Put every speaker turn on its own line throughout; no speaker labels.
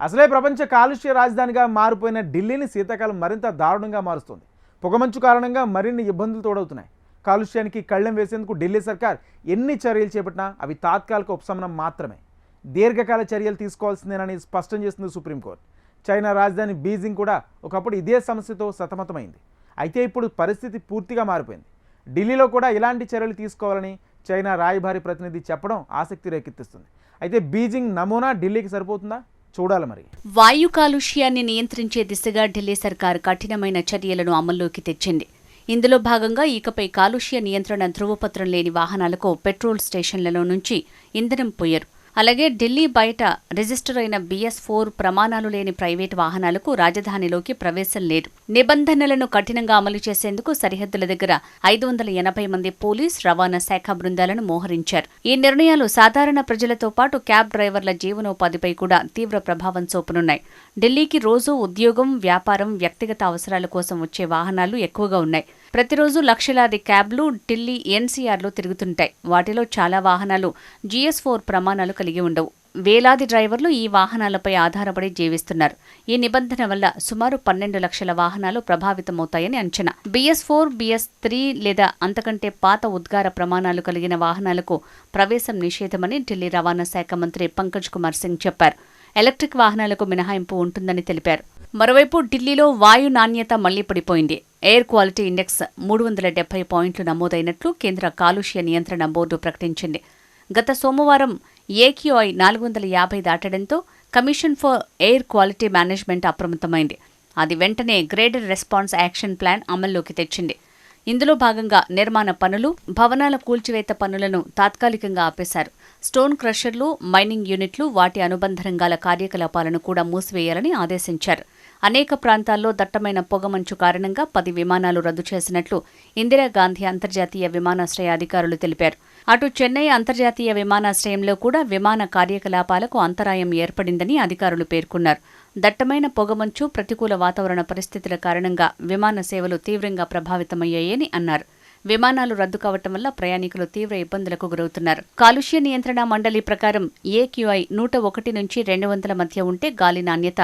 అసలే ప్రపంచ కాలుష్య రాజధానిగా మారిపోయిన ఢిల్లీని శీతాకాలం మరింత దారుణంగా మారుస్తుంది. పొగమంచు కారణంగా మరిన్ని ఇబ్బందులు తోడవుతున్నాయి. కాలుష్యానికి కళ్ళెం వేసేందుకు ఢిల్లీ సర్కార్ ఎన్ని చర్యలు చేపట్టినా అవి తాత్కాలిక ఉపశమనం మాత్రమే. దీర్ఘకాల చర్యలు తీసుకోవాల్సిందేనని స్పష్టం చేస్తుంది సుప్రీంకోర్టు. చైనా రాజధాని బీజింగ్ కూడా ఒకప్పుడు ఇదే సమస్యతో సతమతమైంది. అయితే ఇప్పుడు పరిస్థితి పూర్తిగా మారిపోయింది. ఢిల్లీలో కూడా ఇలాంటి చర్యలు తీసుకోవాలని చైనా రాయబారి ప్రతినిధి చెప్పడం ఆసక్తి రేకెత్తిస్తుంది. అయితే బీజింగ్ నమూనా ఢిల్లీకి సరిపోతుందా? చూడాలి మరి.
వాయు కాలుష్యాన్ని నియంత్రించే దిశగా ఢిల్లీ సర్కార్ కఠినమైన చర్యలను అమల్లోకి తెచ్చింది. ఇందులో భాగంగా ఇకపై కాలుష్య నియంత్రణ ధృవపత్రం లేని వాహనాలకు పెట్రోల్ స్టేషన్లలో నుంచి ఇంధనం పోయరు. అలాగే ఢిల్లీ బయట రిజిస్టర్ అయిన BS4 ప్రమాణాలు లేని ప్రైవేటు వాహనాలకు రాజధానిలోకి ప్రవేశం లేదు. నిబంధనలను కఠినంగా అమలు చేసేందుకు సరిహద్దుల దగ్గర 580 మంది పోలీస్, రవాణా శాఖ బృందాలను మోహరించారు. ఈ నిర్ణయాలు సాధారణ ప్రజలతో పాటు క్యాబ్ డ్రైవర్ల జీవనోపాధిపై కూడా తీవ్ర ప్రభావం చూపనున్నాయి. ఢిల్లీకి రోజూ ఉద్యోగం, వ్యాపారం, వ్యక్తిగత అవసరాల కోసం వచ్చే వాహనాలు ఎక్కువగా ఉన్నాయి. ప్రతిరోజు లక్షలాది క్యాబ్లు ఢిల్లీ NCRలో తిరుగుతుంటాయి. వాటిలో చాలా వాహనాలు GS4 ప్రమాణాలు కలిగి ఉండవు. వేలాది డ్రైవర్లు ఈ వాహనాలపై ఆధారపడి జీవిస్తున్నారు. ఈ నిబంధన వల్ల సుమారు 12 లక్షల వాహనాలు ప్రభావితమవుతాయని అంచనా. BS4, BS3 లేదా అంతకంటే పాత ఉద్గార ప్రమాణాలు కలిగిన వాహనాలకు ప్రవేశం నిషేధమని ఢిల్లీ రవాణా శాఖ మంత్రి పంకజ్ కుమార్ సింగ్ చెప్పారు. ఎలక్ట్రిక్ వాహనాలకు మినహాయింపు ఉంటుందని తెలిపారు. మరోవైపు ఢిల్లీలో వాయు నాణ్యత మళ్లీ పడిపోయింది. ఎయిర్ క్వాలిటీ ఇండెక్స్ 370 పాయింట్లు నమోదైనట్లు కేంద్ర కాలుష్య నియంత్రణ బోర్డు ప్రకటించింది. గత సోమవారం AQI 450 దాటడంతో commission for air quality management అప్రమత్తమైంది. అది వెంటనే గ్రేడెడ్ రెస్పాన్స్ యాక్షన్ ప్లాన్ అమల్లోకి తెచ్చింది. ఇందులో భాగంగా నిర్మాణ పనులు, భవనాల కూల్చివేత పనులను తాత్కాలికంగా ఆపేశారు. స్టోన్ క్రషర్లు, మైనింగ్ యూనిట్లు, వాటి అనుబంధ రంగాల కార్యకలాపాలను కూడా మూసివేయాలని ఆదేశించారు. అనేక ప్రాంతాల్లో దట్టమైన పొగమంచు కారణంగా 10 విమానాలు రద్దు చేసినట్లు ఇందిరాగాంధీ అంతర్జాతీయ విమానాశ్రయ అధికారులు తెలిపారు. అటు చెన్నై అంతర్జాతీయ విమానాశ్రయంలో కూడా విమాన కార్యకలాపాలకు అంతరాయం ఏర్పడిందని అధికారులు పేర్కొన్నారు. దట్టమైన పొగమంచు, ప్రతికూల వాతావరణ పరిస్థితుల కారణంగా విమాన సేవలు తీవ్రంగా ప్రభావితమయ్యాయని అన్నారు. విమానాలు రద్దు కావటం వల్ల ప్రయాణికులు తీవ్ర ఇబ్బందులకు గురవుతున్నారు. కాలుష్య నియంత్రణ మండలి ప్రకారం AQI 101 నుంచి 200 మధ్య ఉంటే గాలి నాణ్యత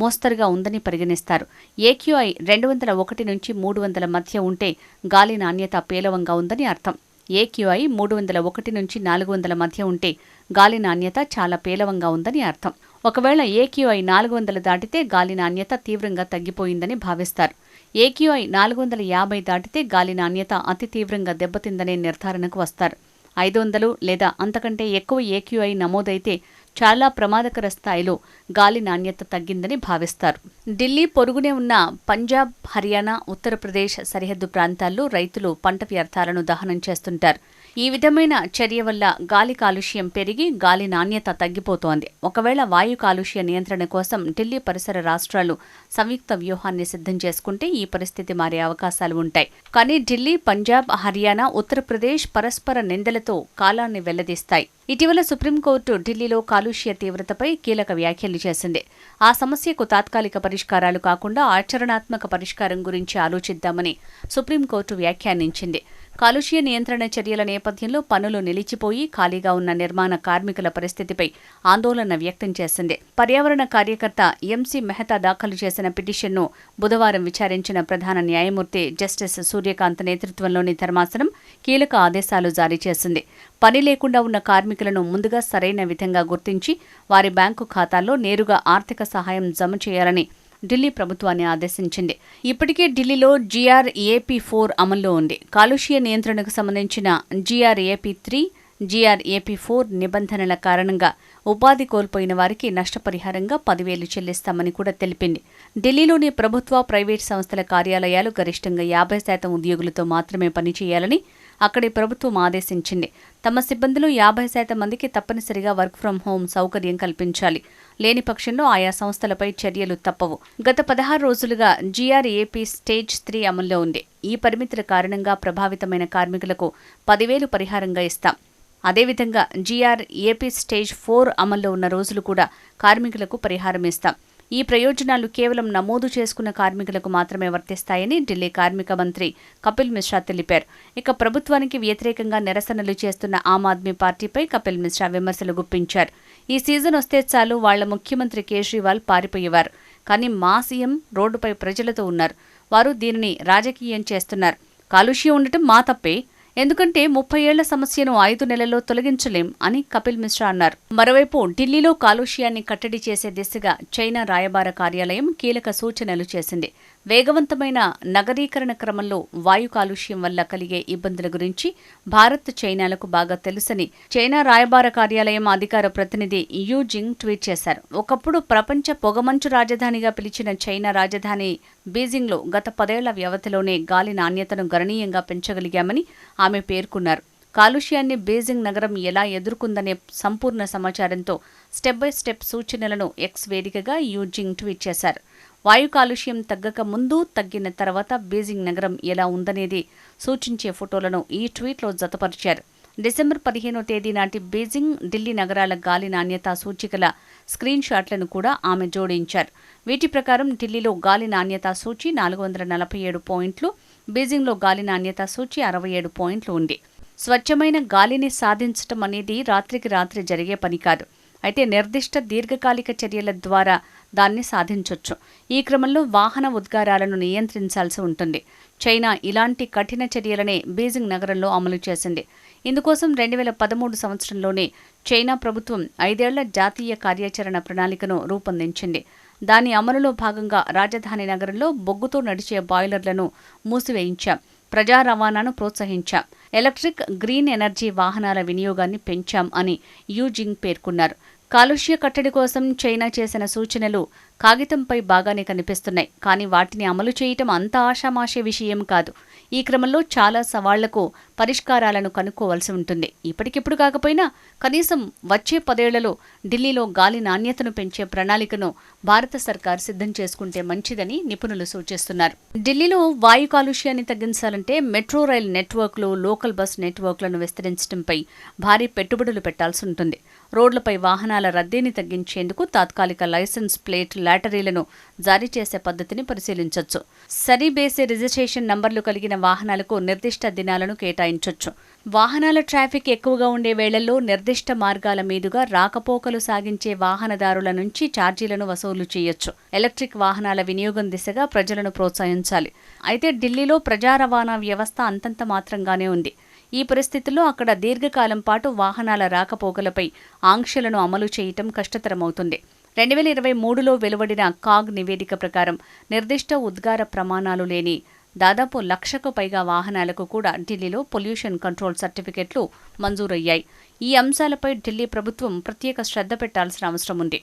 మోస్తరుగా ఉందని పరిగణిస్తారు. AQI 201 నుంచి 300 మధ్య ఉంటే గాలి నాణ్యత పేలవంగా ఉందని అర్థం. AQI 301 నుంచి 400 మధ్య ఉంటే గాలి నాణ్యత చాలా పేలవంగా ఉందని అర్థం. ఒకవేళ AQI 400 దాటితే గాలి నాణ్యత తీవ్రంగా తగ్గిపోయిందని భావిస్తారు. AQI 450 దాటితే గాలి నాణ్యత అతి తీవ్రంగా దెబ్బతిందనే నిర్ధారణకు వస్తారు. 500 లేదా అంతకంటే ఎక్కువ AQI నమోదైతే చాలా ప్రమాదకర స్థాయిలో గాలి నాణ్యత తగ్గిందని భావిస్తారు. ఢిల్లీ పొరుగునే ఉన్న పంజాబ్, హర్యానా, ఉత్తరప్రదేశ్ సరిహద్దు ప్రాంతాల్లో రైతులు పంట వ్యర్థాలను దహనం చేస్తుంటారు. ఈ విధమైన చర్య వల్ల గాలి కాలుష్యం పెరిగి గాలి నాణ్యత తగ్గిపోతోంది. ఒకవేళ వాయు కాలుష్య నియంత్రణ కోసం ఢిల్లీ పరిసర రాష్ట్రాలు సంయుక్త వ్యూహాన్ని సిద్ధం చేసుకుంటే ఈ పరిస్థితి మారే అవకాశాలు ఉంటాయి. కానీ ఢిల్లీ, పంజాబ్, హర్యానా, ఉత్తరప్రదేశ్ పరస్పర నిందలతో కాలాన్ని వెల్లదీస్తాయి. ఇటీవల సుప్రీంకోర్టు ఢిల్లీలో కాలుష్య తీవ్రతపై కీలక వ్యాఖ్యలు చేసింది. ఆ సమస్యకు తాత్కాలిక పరిష్కారాలు కాకుండా ఆచరణాత్మక పరిష్కారం గురించి ఆలోచిద్దామని సుప్రీంకోర్టు వ్యాఖ్యానించింది. కాలుష్య నియంత్రణ చర్యల నేపథ్యంలో పనులు నిలిచిపోయి ఖాళీగా ఉన్న నిర్మాణ కార్మికుల పరిస్థితిపై ఆందోళన వ్యక్తం చేసింది. పర్యావరణ కార్యకర్త MC మెహతా దాఖలు చేసిన పిటిషన్ను బుధవారం విచారించిన ప్రధాన న్యాయమూర్తి జస్టిస్ సూర్యకాంత్ నేతృత్వంలోని ధర్మాసనం కీలక ఆదేశాలు జారీ చేసింది. పని లేకుండా ఉన్న కార్మికులను ముందుగా సరైన విధంగా గుర్తించి వారి బ్యాంకు ఖాతాల్లో నేరుగా ఆర్థిక సహాయం జమ చేయాలని ఢిల్లీ ప్రభుత్వాన్ని ఆదేశించింది. ఇప్పటికే ఢిల్లీలో GRAP4 అమల్లో ఉంది. కాలుష్య నియంత్రణకు సంబంధించిన GRAP3, GRAP4 నిబంధనల కారణంగా ఉపాధి కోల్పోయిన వారికి నష్టపరిహారంగా 10,000 చెల్లిస్తామని కూడా తెలిపింది. ఢిల్లీలోని ప్రభుత్వ, ప్రైవేట్ సంస్థల కార్యాలయాలు గరిష్టంగా 50% ఉద్యోగులతో మాత్రమే పనిచేయాలని అక్కడి ప్రభుత్వం ఆదేశించింది. తమ సిబ్బందిలో 50% మందికి తప్పనిసరిగా వర్క్ ఫ్రం హోం సౌకర్యం కల్పించాలి. లేని పక్షంలో ఆయా సంస్థలపై చర్యలు తప్పవు. గత 16 రోజులుగా GRAP స్టేజ్ 3 అమల్లో ఉంది. ఈ పరిమితుల కారణంగా ప్రభావితమైన కార్మికులకు 10,000 పరిహారంగా ఇస్తాం. అదేవిధంగా GRAP స్టేజ్ 4 అమల్లో ఉన్న రోజులు కూడా కార్మికులకు పరిహారం ఇస్తాం. ఈ ప్రయోజనాలు కేవలం నమోదు చేసుకున్న కార్మికులకు మాత్రమే వర్తిస్తాయని ఢిల్లీ కార్మిక మంత్రి కపిల్ మిశ్రా తెలిపారు. ఇక ప్రభుత్వానికి వ్యతిరేకంగా నిరసనలు చేస్తున్న ఆమ్ ఆద్మీ పార్టీపై కపిల్ మిశ్రా విమర్శలు గుప్పించారు. ఈ సీజన్ వస్తే చాలు వాళ్ల ముఖ్యమంత్రి కేజ్రీవాల్ పారిపోయేవారు. కానీ మా సీఎం రోడ్డుపై ప్రజలతో ఉన్నారు. వారు దీనిని రాజకీయం చేస్తున్నారు. కాలుష్యం ఉండటం మా తప్పే. ఎందుకంటే 30 ఏళ్ల సమస్యను 5 నెలల్లో తొలగించలేం అని కపిల్ మిశ్రా అన్నారు. మరోవైపు ఢిల్లీలో కాలుష్యాన్ని కట్టడి చేసే దిశగా చైనా రాయబార కార్యాలయం కీలక సూచనలు చేసింది. వేగవంతమైన నగరీకరణ క్రమంలో వాయు కాలుష్యం వల్ల కలిగే ఇబ్బందుల గురించి భారత్, చైనాలకు బాగా తెలుసని చైనా రాయబార కార్యాలయం అధికార ప్రతినిధి యూ జింగ్ ట్వీట్ చేశారు. ఒకప్పుడు ప్రపంచ పొగమంచు రాజధానిగా పిలిచిన చైనా రాజధాని బీజింగ్లో గత 10 ఏళ్ల వ్యవధిలోనే గాలి నాణ్యతను గణనీయంగా పెంచగలిగామని ఆమె పేర్కొన్నారు. కాలుష్యాన్ని బీజింగ్ నగరం ఎలా ఎదుర్కొందనే సంపూర్ణ సమాచారంతో స్టెప్ బై స్టెప్ సూచనలను ఎక్స్ వేదికగా యూ జింగ్ ట్వీట్ చేశారు. వాయు కాలుష్యం తగ్గక ముందు, తగ్గిన తర్వాత బీజింగ్ నగరం ఎలా ఉందనేది సూచించే ఫోటోలను ఈ ట్వీట్లో జతపరిచారు. డిసెంబర్ 15వ తేదీ నాటి బీజింగ్, ఢిల్లీ నగరాల గాలి నాణ్యతా సూచికల స్క్రీన్ షాట్లను కూడా ఆమె జోడించారు. వీటి ప్రకారం ఢిల్లీలో గాలి నాణ్యతా సూచి 447 పాయింట్లు, బీజింగ్లో గాలి నాణ్యతా సూచి 67 పాయింట్లు ఉంది. స్వచ్ఛమైన గాలిని సాధించటం అనేది రాత్రికి రాత్రి జరిగే పని కాదు. అయితే నిర్దిష్ట దీర్ఘకాలిక చర్యల ద్వారా దాన్ని సాధించొచ్చు. ఈ క్రమంలో వాహన ఉద్గారాలను నియంత్రించాల్సి ఉంటుంది. చైనా ఇలాంటి కఠిన చర్యలనే బీజింగ్ నగరంలో అమలు చేసింది. ఇందుకోసం 2013 సంవత్సరంలోనే చైనా ప్రభుత్వం 5 ఏళ్ల జాతీయ కార్యాచరణ ప్రణాళికను రూపొందించింది. దాని అమలులో భాగంగా రాజధాని నగరంలో బొగ్గుతో నడిచే బాయిలర్లను మూసివేయించాం, ప్రజా రవాణాను ప్రోత్సహించాం, ఎలక్ట్రిక్, గ్రీన్ ఎనర్జీ వాహనాల వినియోగాన్ని పెంచాం అని యూ జింగ్ పేర్కొన్నారు. కాలుష్య కట్టడి కోసం చైనా చేసిన సూచనలు కాగితంపై బాగానే కనిపిస్తున్నాయి. కానీ వాటిని అమలు చేయటం అంత ఆషామాషీ విషయం కాదు. ఈ క్రమంలో చాలా సవాళ్లకు పరిష్కారాలను కనుక్కోవాల్సి ఉంటుంది. ఇప్పటికిప్పుడు కాకపోయినా కనీసం వచ్చే 10 ఏళ్లలో ఢిల్లీలో గాలి నాణ్యతను పెంచే ప్రణాళికను భారత సర్కార్ సిద్ధం చేసుకుంటే మంచిదని నిపుణులు సూచిస్తున్నారు. ఢిల్లీలో వాయు కాలుష్యాన్ని తగ్గించాలంటే మెట్రో రైల్ నెట్వర్క్లు, లోకల్ బస్ నెట్వర్క్లను విస్తరించడంపై భారీ పెట్టుబడులు పెట్టాల్సి ఉంటుంది. రోడ్లపై వాహనాల రద్దీని తగ్గించేందుకు తాత్కాలిక లైసెన్స్ ప్లేట్ లాటరీలను జారీ చేసే పద్ధతిని పరిశీలించొచ్చు. సరి బేసి రిజిస్ట్రేషన్ నంబర్లు కలిగిన వాహనాలకు నిర్దిష్ట దినాలను కేటాయించొచ్చు. వాహనాల ట్రాఫిక్ ఎక్కువగా ఉండే వేళల్లో నిర్దిష్ట మార్గాల మీదుగా రాకపోకలు సాగించే వాహనదారుల నుంచి ఛార్జీలను వసూలు చేయొచ్చు. ఎలక్ట్రిక్ వాహనాల వినియోగం దిశగా ప్రజలను ప్రోత్సహించాలి. అయితే ఢిల్లీలో ప్రజా రవాణా వ్యవస్థ అంతంత మాత్రంగానే ఉంది. ఈ పరిస్థితుల్లో అక్కడ దీర్ఘకాలం పాటు వాహనాల రాకపోకలపై ఆంక్షలను అమలు చేయటం కష్టతరమవుతుంది. 2023లో వెలువడిన కాగ్ నివేదిక ప్రకారం నిర్దిష్ట ఉద్గార ప్రమాణాలు లేని దాదాపు 1,00,000కు పైగా వాహనాలకు కూడా ఢిల్లీలో పొల్యూషన్ కంట్రోల్ సర్టిఫికెట్లు మంజూరయ్యాయి. ఈ అంశాలపై ఢిల్లీ ప్రభుత్వం ప్రత్యేక శ్రద్ధ పెట్టాల్సిన అవసరం ఉంది.